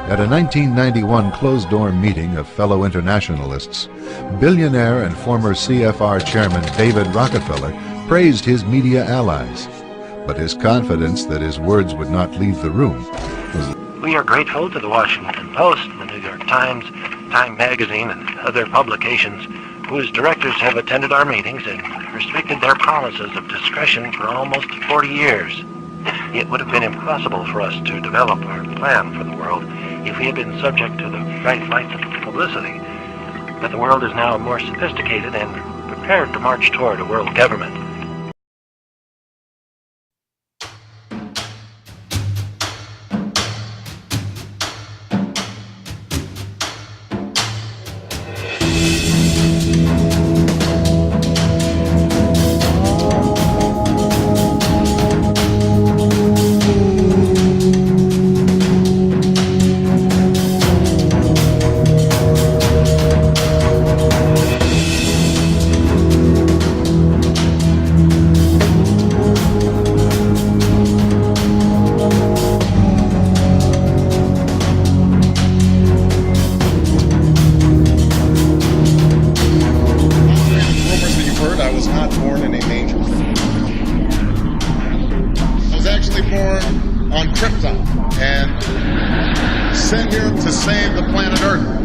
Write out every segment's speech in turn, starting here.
At a 1991 closed-door meeting of fellow internationalists, billionaire and former CFR chairman David Rockefeller praised his media allies. But his confidence that his words would not leave the room was... We are grateful to the Washington Post, the New York Times, Time Magazine, and other publications whose directors have attended our meetings and restricted their promises of discretion for almost 40 years. It would have been impossible for us to develop our plan for the world if we had been subject to the bright lights of publicity. But the world is now more sophisticated and prepared to march toward a world government. On Krypton and sent here to save the planet Earth.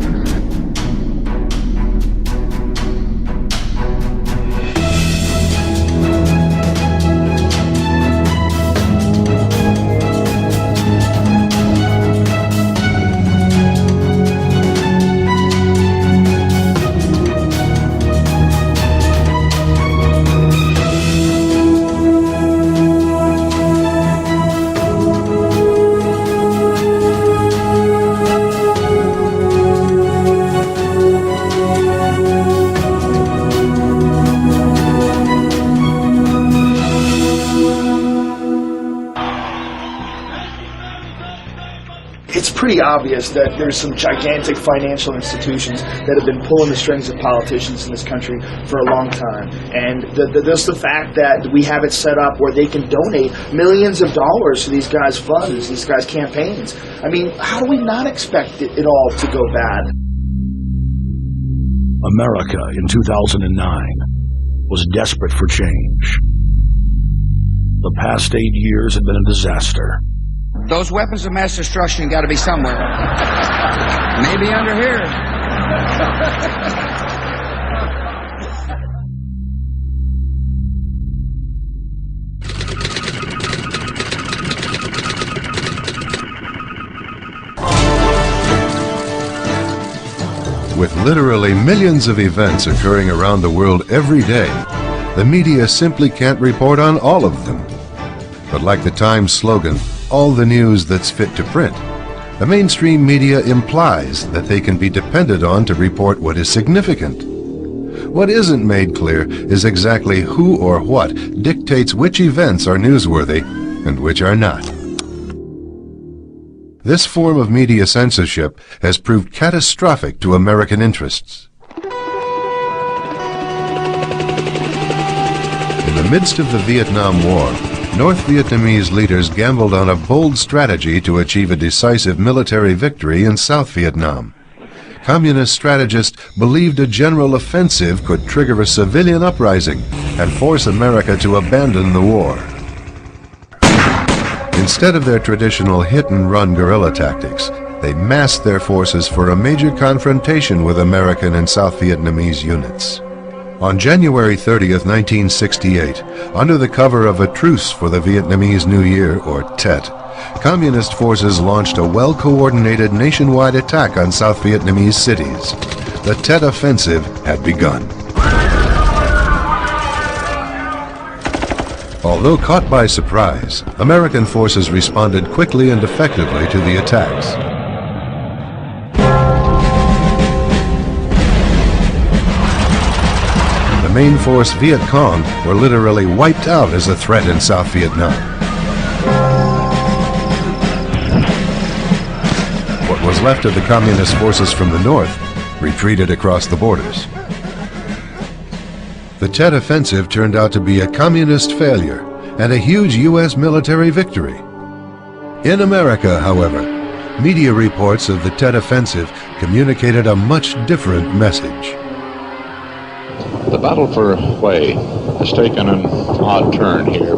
It's pretty obvious that there's some gigantic financial institutions that have been pulling the strings of politicians in this country for a long time. And just the fact that we have it set up where they can donate millions of dollars to these guys' funds, these guys' campaigns. I mean, how do we not expect it all to go bad? America in 2009 was desperate for change. The past 8 years have been a disaster. Those weapons of mass destruction got to be somewhere. Maybe under here. With literally millions of events occurring around the world every day, the media simply can't report on all of them. But like the Times slogan, all the news that's fit to print, the mainstream media implies that they can be depended on to report what is significant. What isn't made clear is exactly who or what dictates which events are newsworthy and which are not. This form of media censorship has proved catastrophic to American interests. In the midst of the Vietnam War, North Vietnamese leaders gambled on a bold strategy to achieve a decisive military victory in South Vietnam. Communist strategists believed a general offensive could trigger a civilian uprising and force America to abandon the war. Instead of their traditional hit-and-run guerrilla tactics, they massed their forces for a major confrontation with American and South Vietnamese units. On January 30th, 1968, under the cover of a truce for the Vietnamese New Year, or Tet, Communist forces launched a well-coordinated nationwide attack on South Vietnamese cities. The Tet Offensive had begun. Although caught by surprise, American forces responded quickly and effectively to the attacks. The main force Viet Cong were literally wiped out as a threat in South Vietnam. What was left of the Communist forces from the north retreated across the borders. The Tet Offensive turned out to be a Communist failure and a huge U.S. military victory. In America, however, media reports of the Tet Offensive communicated a much different message. The battle for Hue has taken an odd turn here.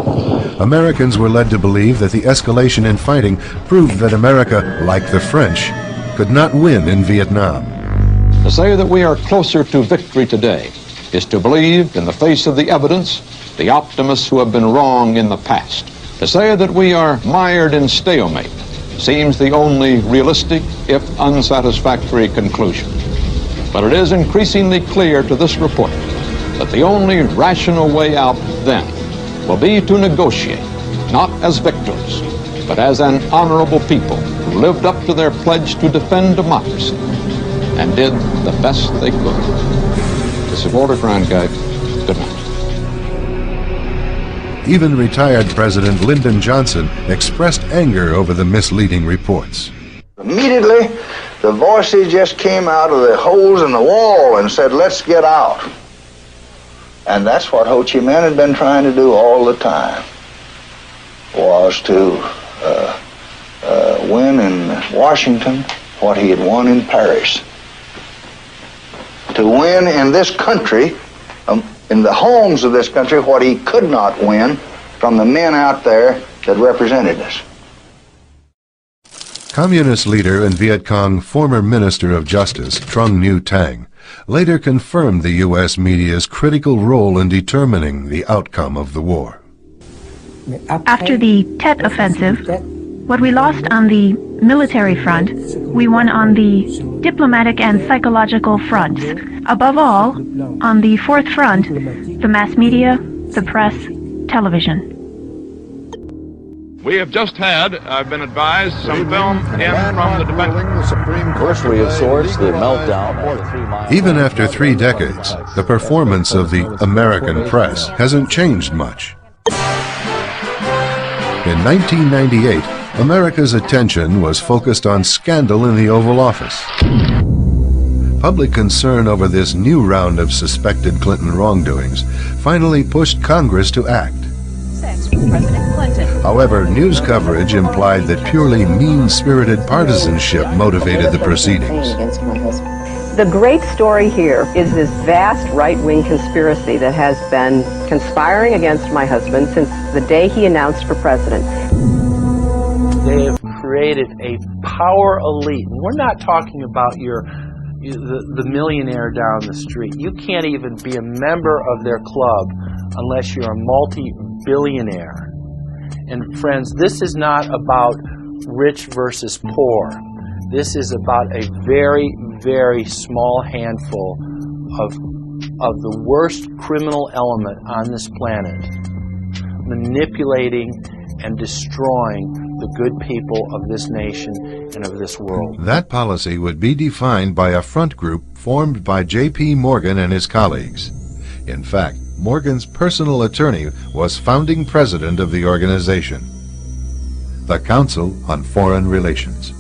Americans were led to believe that the escalation in fighting proved that America, like the French, could not win in Vietnam. To say that we are closer to victory today is to believe, in the face of the evidence, the optimists who have been wrong in the past. To say that we are mired in stalemate seems the only realistic, if unsatisfactory, conclusion. But it is increasingly clear to this report that the only rational way out then will be to negotiate, not as victors, but as an honorable people who lived up to their pledge to defend democracy and did the best they could. This is Walter Cronkite. Good night. Even retired President Lyndon Johnson expressed anger over the misleading reports. Immediately, the voices just came out of the holes in the wall and said, let's get out. And that's what Ho Chi Minh had been trying to do all the time, was to win in Washington what he had won in Paris. To win in this country, in the homes of this country, what he could not win from the men out there that represented us. Communist leader and Viet Cong former Minister of Justice, Trung Nhu Tang, later confirmed the U.S. media's critical role in determining the outcome of the war. After the Tet Offensive, what we lost on the military front, we won on the diplomatic and psychological fronts. Above all, on the fourth front, the mass media, the press, television. We have just had, I've been advised, some film in from the defense. Anniversary of sorts, the meltdown at the 3 Mile. Even after 3 decades, the performance of the American press hasn't changed much. In 1998, America's attention was focused on scandal in the Oval Office. Public concern over this new round of suspected Clinton wrongdoings finally pushed Congress to act. However, news coverage implied that purely mean-spirited partisanship motivated the proceedings. The great story here is this vast right-wing conspiracy that has been conspiring against my husband since the day he announced for president. They have created a power elite. We're not talking about the millionaire down the street. You can't even be a member of their club unless you're a multi-billionaire. And friends, this is not about rich versus poor. This is about a very, very small handful of the worst criminal element on this planet, manipulating and destroying the good people of this nation and of this world. That policy would be defined by a front group formed by J.P. Morgan and his colleagues. In fact, Morgan's personal attorney was founding president of the organization, the Council on Foreign Relations.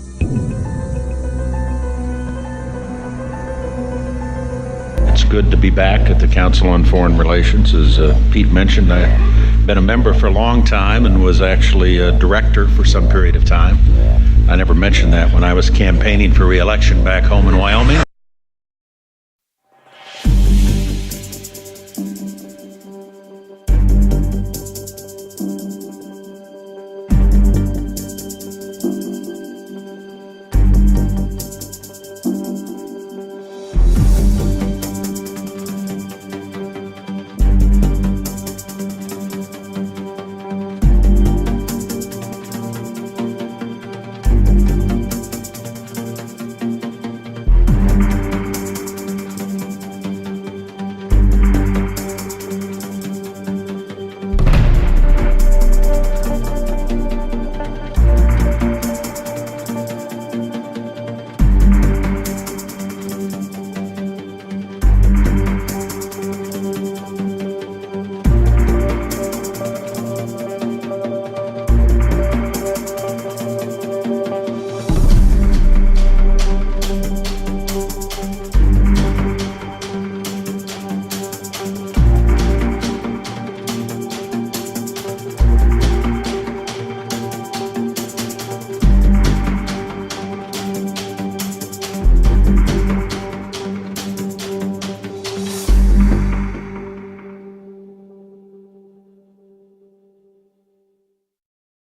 It's good to be back at the Council on Foreign Relations. As Pete mentioned, I've been a member for a long time and was actually a director for some period of time. I never mentioned that when I was campaigning for re-election back home in Wyoming.